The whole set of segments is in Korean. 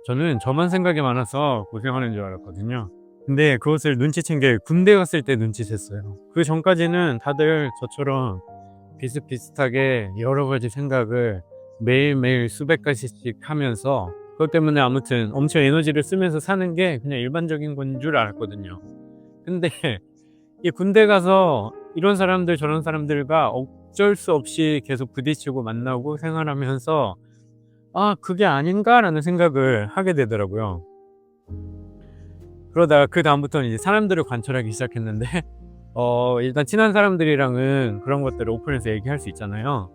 저는 저만 생각이 많아서 고생하는 줄 알았거든요. 근데 그것을 눈치챈 게 군대 갔을 때 눈치챘어요. 그 전까지는 다들 저처럼 비슷비슷하게 여러 가지 생각을 매일매일 수백 가지씩 하면서 그것 때문에 아무튼 엄청 에너지를 쓰면서 사는 게 그냥 일반적인 건 줄 알았거든요. 근데 이 군대 가서 이런 사람들 저런 사람들과 어쩔 수 없이 계속 부딪히고 만나고 생활하면서 '아 그게 아닌가?'라는 생각을 하게 되더라고요. 그러다가 그다음부터는 이제 사람들을 관찰하기 시작했는데 일단 친한 사람들이랑은 그런 것들을 오픈해서 얘기할 수 있잖아요.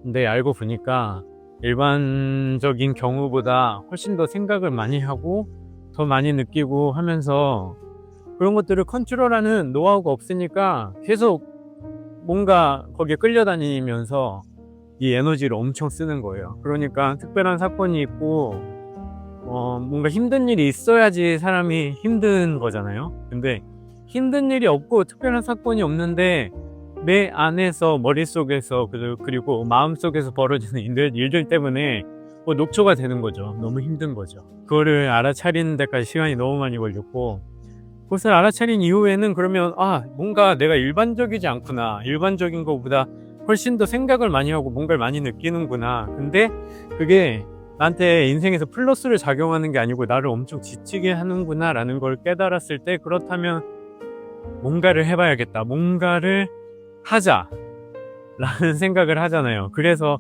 근데 알고 보니까 일반적인 경우보다 훨씬 더 생각을 많이 하고 더 많이 느끼고 하면서 그런 것들을 컨트롤하는 노하우가 없으니까 계속 뭔가 거기에 끌려다니면서 이 에너지를 엄청 쓰는 거예요. 그러니까 특별한 사건이 있고 뭔가 힘든 일이 있어야지 사람이 힘든 거잖아요. 근데 힘든 일이 없고 특별한 사건이 없는데 내 안에서 머릿속에서 그리고 마음속에서 벌어지는 일들 때문에 녹초가 되는 거죠. 너무 힘든 거죠. 그거를 알아차리는 데까지 시간이 너무 많이 걸렸고, 그것을 알아차린 이후에는 그러면 뭔가 내가 일반적이지 않구나, 일반적인 것보다 훨씬 더 생각을 많이 하고 뭔가를 많이 느끼는구나. 근데 그게 나한테 인생에서 플러스를 작용하는 게 아니고 나를 엄청 지치게 하는구나 라는 걸 깨달았을 때, 그렇다면 뭔가를 해봐야겠다, 뭔가를 하자 라는 생각을 하잖아요. 그래서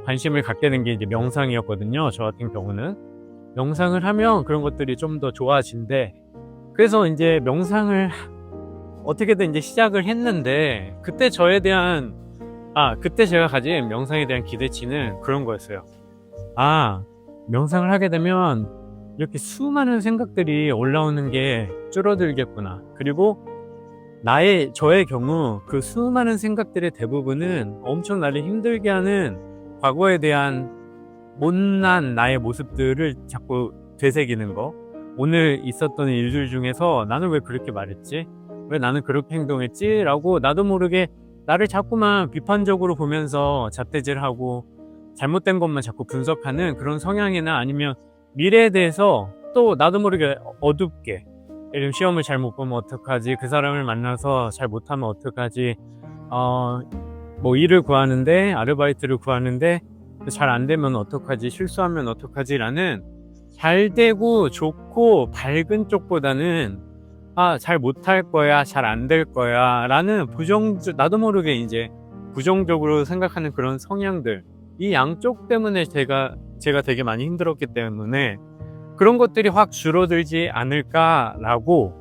관심을 갖게 된 게 이제 명상이었거든요. 저 같은 경우는 명상을 하면 그런 것들이 좀 더 좋아진대. 그래서 이제 명상을 어떻게든 이제 시작을 했는데, 그때 저에 대한 그때 제가 가진 명상에 대한 기대치는 그런 거였어요. 명상을 하게 되면 이렇게 수많은 생각들이 올라오는 게 줄어들겠구나. 그리고 저의 경우 그 수많은 생각들의 대부분은 엄청 나를 힘들게 하는 과거에 대한 못난 나의 모습들을 자꾸 되새기는 거. 오늘 있었던 일들 중에서 나는 왜 그렇게 말했지? 왜 나는 그렇게 행동했지? 라고 나도 모르게 나를 자꾸만 비판적으로 보면서 잣대질하고 잘못된 것만 자꾸 분석하는 그런 성향이나, 아니면 미래에 대해서 또 나도 모르게 어둡게, 예를 들면 시험을 잘 못 보면 어떡하지? 그 사람을 만나서 잘 못하면 어떡하지? 뭐 일을 구하는데, 아르바이트를 구하는데 잘 안 되면 어떡하지? 실수하면 어떡하지? 라는 잘 되고 좋고 밝은 쪽보다는 잘 못할 거야, 잘 안 될 거야 라는 나도 모르게 이제 부정적으로 생각하는 그런 성향들, 이 양쪽 때문에 제가 되게 많이 힘들었기 때문에 그런 것들이 확 줄어들지 않을까라고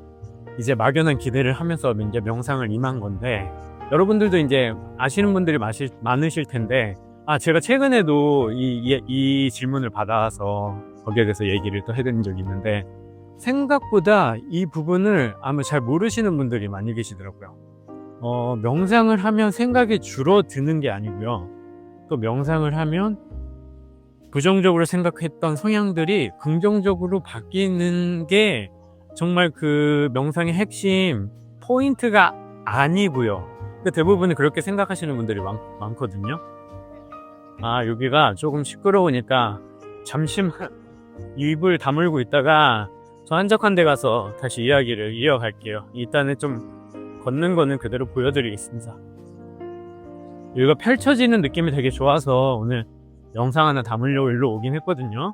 이제 막연한 기대를 하면서 이제 명상을 임한 건데, 여러분들도 이제 아시는 분들이 많으실 텐데, 제가 최근에도 이 질문을 받아서 거기에 대해서 얘기를 또 해드린 적이 있는데, 생각보다 이 부분을 아마 잘 모르시는 분들이 많이 계시더라고요. 명상을 하면 생각이 줄어드는 게 아니고요, 또 명상을 하면 부정적으로 생각했던 성향들이 긍정적으로 바뀌는 게 정말 그 명상의 핵심 포인트가 아니고요. 대부분 그렇게 생각하시는 분들이 많거든요. 여기가 조금 시끄러우니까 잠시만 입을 다물고 있다가 저 한적한 데 가서 다시 이야기를 이어갈게요. 일단은 좀 걷는 거는 그대로 보여드리겠습니다. 여기가 펼쳐지는 느낌이 되게 좋아서 오늘 영상 하나 담으려고 일로 오긴 했거든요.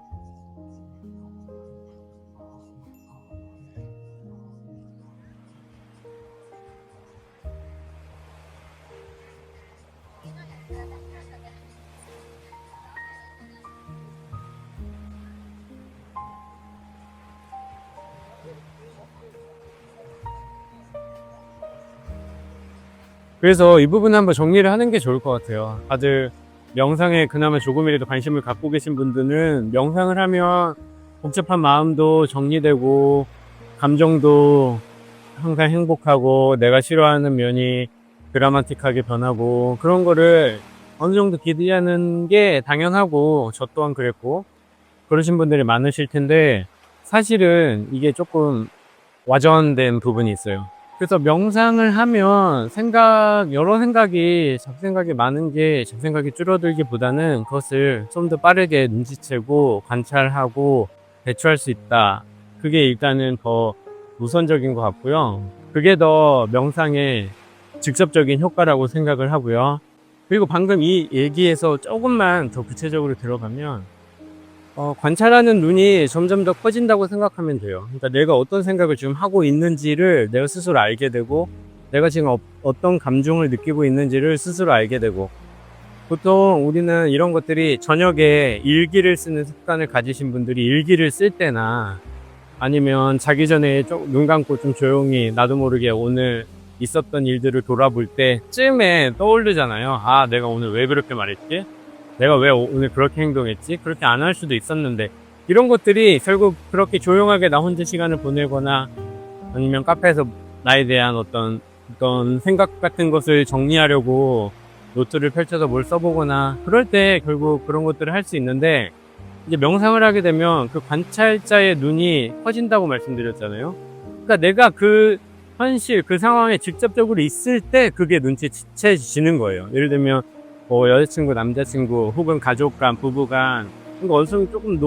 그래서 이 부분 한번 정리를 하는 게 좋을 것 같아요. 다들 명상에 그나마 조금이라도 관심을 갖고 계신 분들은 명상을 하면 복잡한 마음도 정리되고 감정도 항상 행복하고 내가 싫어하는 면이 드라마틱하게 변하고, 그런 거를 어느 정도 기대하는 게 당연하고 저 또한 그랬고 그러신 분들이 많으실 텐데, 사실은 이게 조금 와전된 부분이 있어요. 그래서 명상을 하면 여러 생각이, 잡생각이 많은 게 잡생각이 줄어들기보다는 그것을 좀 더 빠르게 눈치채고 관찰하고 대처할 수 있다. 그게 일단은 더 우선적인 것 같고요. 그게 더 명상의 직접적인 효과라고 생각을 하고요. 그리고 방금 이 얘기에서 조금만 더 구체적으로 들어가면 관찰하는 눈이 점점 더 커진다고 생각하면 돼요. 그러니까 내가 어떤 생각을 지금 하고 있는지를 내가 스스로 알게 되고, 내가 지금 어떤 감정을 느끼고 있는지를 스스로 알게 되고, 보통 우리는 이런 것들이 저녁에 일기를 쓰는 습관을 가지신 분들이 일기를 쓸 때나 아니면 자기 전에 눈 감고 좀 조용히 나도 모르게 오늘 있었던 일들을 돌아볼 때쯤에 떠오르잖아요. 아, 내가 오늘 왜 그렇게 말했지? 내가 왜 오늘 그렇게 행동했지? 그렇게 안 할 수도 있었는데, 이런 것들이 결국 그렇게 조용하게 나 혼자 시간을 보내거나 아니면 카페에서 나에 대한 어떤 생각 같은 것을 정리하려고 노트를 펼쳐서 뭘 써보거나 그럴 때 결국 그런 것들을 할 수 있는데, 이제 명상을 하게 되면 그 관찰자의 눈이 커진다고 말씀드렸잖아요. 그러니까 내가 그 현실, 그 상황에 직접적으로 있을 때 그게 눈치채지는 거예요. 예를 들면 여자친구, 남자친구, 혹은 가족 간, 부부 간, 그러니까 언성이 조금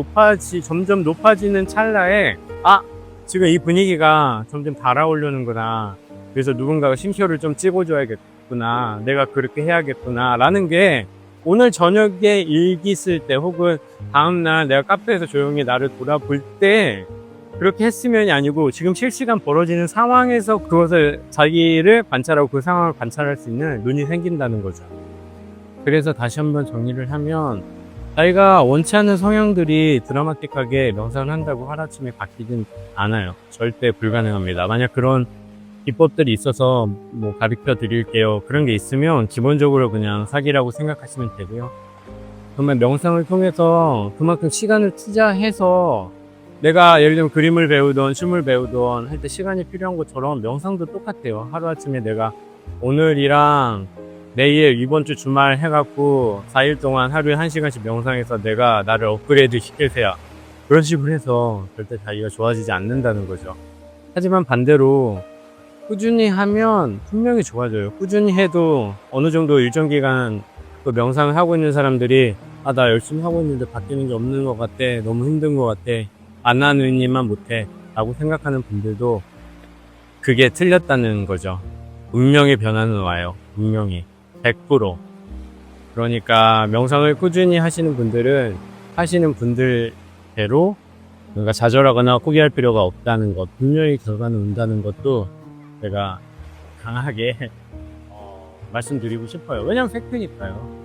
점점 높아지는 찰나에, 아, 지금 이 분위기가 점점 달아오려는구나. 그래서 누군가가 심표를 좀 찍어줘야겠구나. 내가 그렇게 해야겠구나. 라는 게 오늘 저녁에 일기 쓸 때, 혹은 다음날 내가 카페에서 조용히 나를 돌아볼 때 그렇게 했으면이 아니고, 지금 실시간 벌어지는 상황에서 그것을, 자기를 관찰하고 그 상황을 관찰할 수 있는 눈이 생긴다는 거죠. 그래서 다시 한번 정리를 하면, 자기가 원치 않는 성향들이 드라마틱하게 명상을 한다고 하루아침에 바뀌진 않아요. 절대 불가능합니다. 만약 그런 기법들이 있어서 뭐 가르쳐 드릴게요, 그런 게 있으면 기본적으로 그냥 사기라고 생각하시면 되고요. 정말 명상을 통해서 그만큼 시간을 투자해서, 내가 예를 들면 그림을 배우던 춤을 배우던 할 때 시간이 필요한 것처럼 명상도 똑같아요. 하루아침에 내가 오늘이랑 내일, 이번 주 주말 해갖고 4일 동안 하루에 1시간씩 명상해서 내가 나를 업그레이드 시킬세요. 그런 식으로 해서 절대 자기가 좋아지지 않는다는 거죠. 하지만 반대로 꾸준히 하면 분명히 좋아져요. 꾸준히 해도 어느 정도 일정 기간 그 명상을 하고 있는 사람들이, 아, 나 열심히 하고 있는데 바뀌는 게 없는 것 같아, 너무 힘든 것 같아, 안 하는 일만 못해 라고 생각하는 분들도 그게 틀렸다는 거죠. 분명히 변화는 와요. 분명히 100%. 그러니까 명상을 꾸준히 하시는 분들은 하시는 분들대로, 그러니까 좌절하거나 포기할 필요가 없다는 것, 분명히 결과는 온다는 것도 제가 강하게 말씀드리고 싶어요. 왜냐면 팩트니까요.